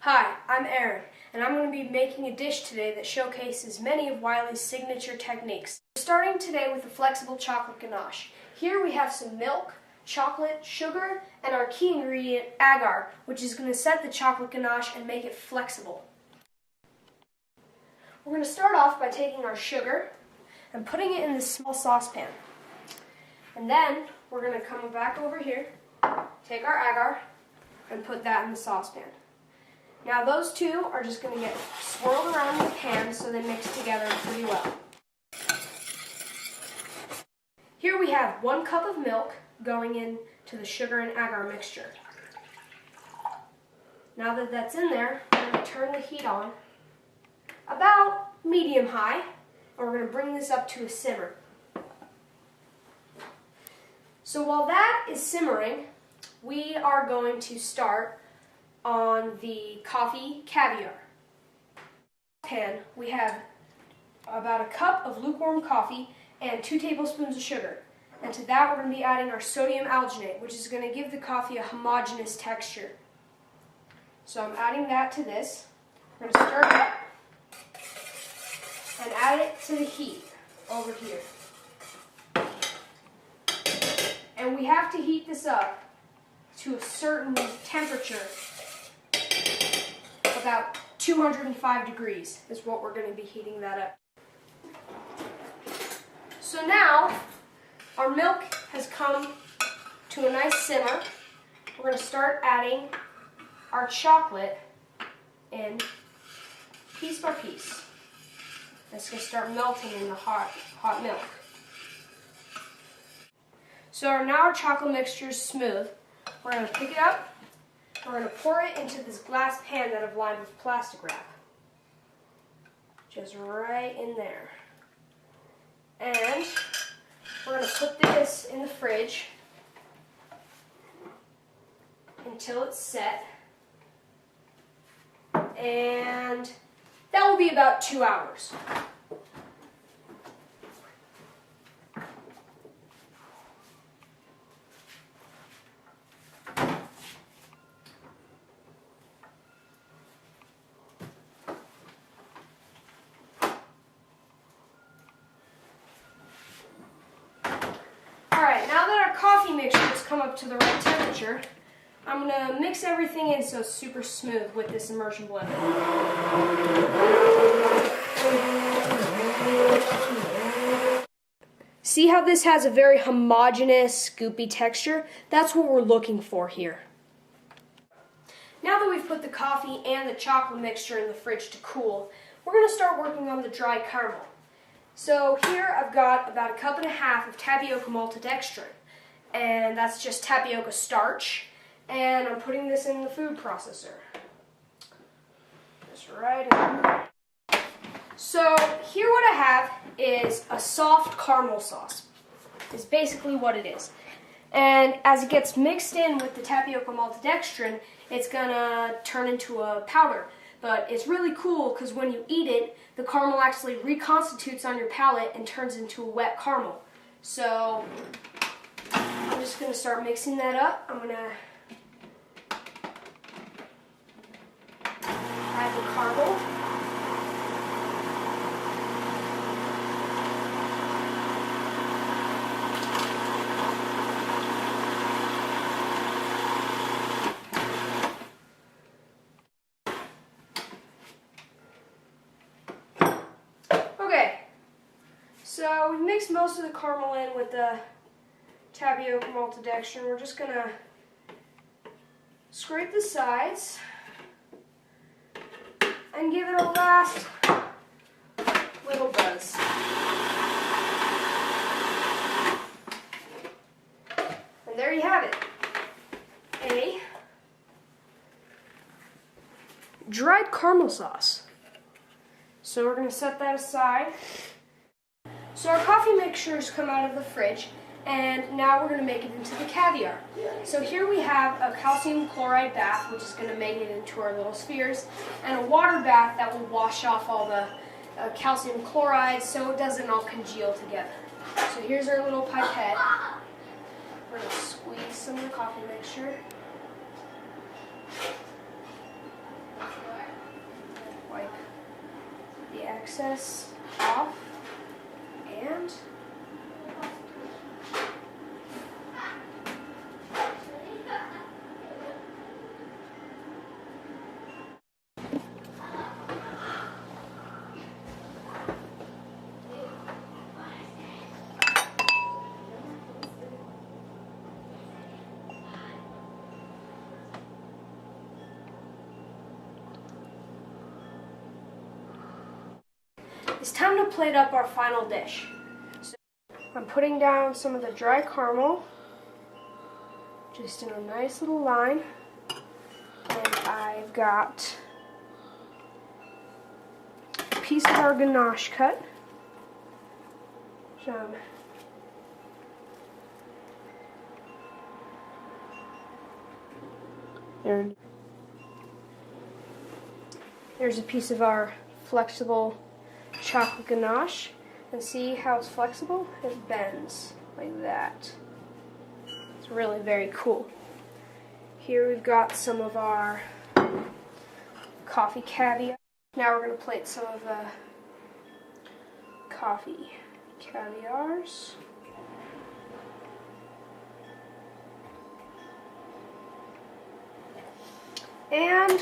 Hi, I'm Aaron, and I'm going to be making a dish today that showcases many of Wylie's signature techniques. We're starting today with a flexible chocolate ganache. Here we have some milk, chocolate, sugar, and our key ingredient, agar, which is going to set the chocolate ganache and make it flexible. We're going to start off by taking our sugar and putting it in this small saucepan. And then we're going to come back over here, take our agar, and put that in the saucepan. Now those two are just going to get swirled around in the pan so they mix together pretty well. Here we have 1 cup of milk going into the sugar and agar mixture. Now that that's in there, we're going to turn the heat on about medium-high, and we're going to bring this up to a simmer. So while that is simmering, we are going to start on the coffee caviar. Pan, we have about a cup of lukewarm coffee and 2 tablespoons of sugar. And to that we're going to be adding our sodium alginate, which is going to give the coffee a homogeneous texture. So I'm adding that to this. We're going to stir it up and add it to the heat over here. And we have to heat this up to a certain temperature. About 205 degrees is what we're going to be heating that up. So now our milk has come to a nice simmer. We're going to start adding our chocolate in piece by piece. It's going to start melting in the hot milk. So now our chocolate mixture is smooth. We're going to pick it up. We're going to pour it into this glass pan that I've lined with plastic wrap. Just right in there. And we're going to put this in the fridge until it's set. And that will be about 2 hours. Alright, now that our coffee mixture has come up to the right temperature, I'm going to mix everything in so it's super smooth with this immersion blender. See how this has a very homogeneous, scoopy texture? That's what we're looking for here. Now that we've put the coffee and the chocolate mixture in the fridge to cool, we're going to start working on the dry caramel. So here I've got about 1.5 cups of tapioca maltodextrin, and that's just tapioca starch, and I'm putting this in the food processor. Just right in there. So here what I have is a soft caramel sauce. Is basically what it is. And as it gets mixed in with the tapioca maltodextrin, it's gonna turn into a powder. But it's really cool because when you eat it, the caramel actually reconstitutes on your palate and turns into a wet caramel. So I'm just going to start mixing that up. I'm going to add the caramel. So we've mixed most of the caramel in with the tapioca maltodextrin. We're just going to scrape the sides and give it a last little buzz. And there you have it. A dried caramel sauce. So we're going to set that aside. So our coffee mixture has come out of the fridge, and now we're going to make it into the caviar. So here we have a calcium chloride bath, which is going to make it into our little spheres, and a water bath that will wash off all the calcium chloride so it doesn't all congeal together. So here's our little pipette. We're going to squeeze some of the coffee mixture. excess off, and it's time to plate up our final dish. So I'm putting down some of the dry caramel, just in a nice little line, and I've got a piece of our ganache cut. There's a piece of our flexible chocolate ganache, and see how it's flexible? It bends like that. It's really very cool. Here we've got some of our coffee caviar. Now we're going to plate some of the coffee caviars. And